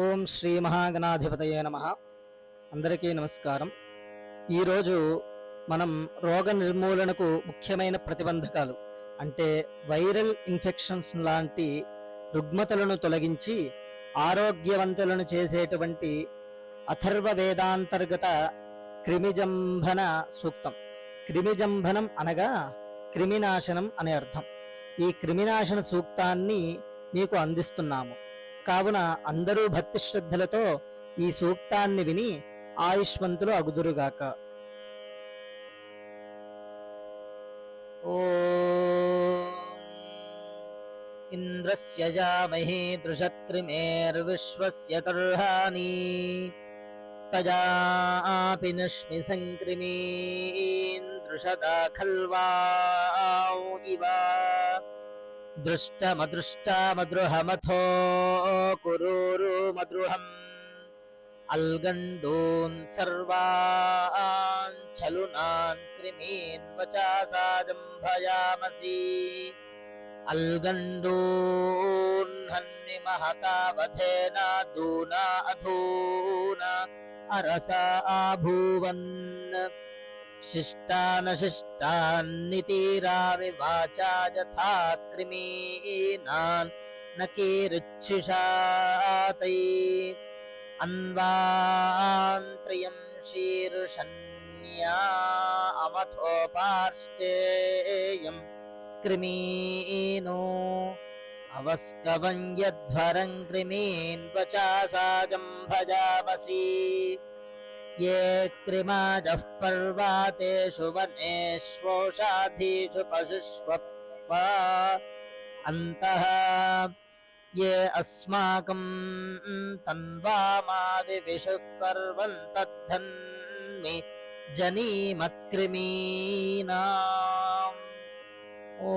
ఓం శ్రీ మహాగణాధిపతయే నమః. అందరికీ నమస్కారం. ఈరోజు మనం రోగ నిర్మూలనకు ముఖ్యమైన ప్రతిబంధకాలు అంటే వైరల్ ఇన్ఫెక్షన్స్ లాంటి రుగ్మతలను తొలగించి ఆరోగ్యవంతులను చేసేటువంటి అథర్వ వేదాంతర్గత క్రిమిజంభన సూక్తం. క్రిమిజంభనం అనగా క్రిమినాశనం అనే అర్థం. ఈ క్రిమినాశన సూక్తాన్ని మీకు అందిస్తున్నాము. కావున అందరూ భక్తి శ్రద్ధలతో ఈ సూక్తాన్ని విని ఆయుష్మంతులు అగుదురుగాక. ఓం ఇంద్రస్య జామహే దృషత్క్రిమేర్విశ్వస్య తర్హాని తజాపి నష్మి సంక్రిమేందృషదా ఖల్వాౌ ఇవ దృష్టమదృష్టమద్రుహమథో కురూరు మద్రుహం అల్గండూన్ సర్వాన్ చలునాన్ క్రిమీన్ వచాసాజం భయామసి అల్గండూన్ హన్ని మహతా వధేనా దూనా అధూనా అరసా ఆభూవన్ శిష్టానశిష్టాన్నితీరామి వాచా యథా క్రిమీనాన్ నకీరుచ్ఛిషాతై అన్వాంత్రియం శీర్షణ్యా అమథోపార్ష్టేయం క్రిమీనో అవస్కవం యధ్వరం క్రిమీన్ వచాసాజం భజామసి ये क्रिमाजः पर्वातेषु वनेष्वौषाधीषु पशुष्वप्स्व अन्तः ये अस्माकं तन्वामाविविशुः सर्वं तद्धन्मि जनीमत्कृमीनाम्. ॐ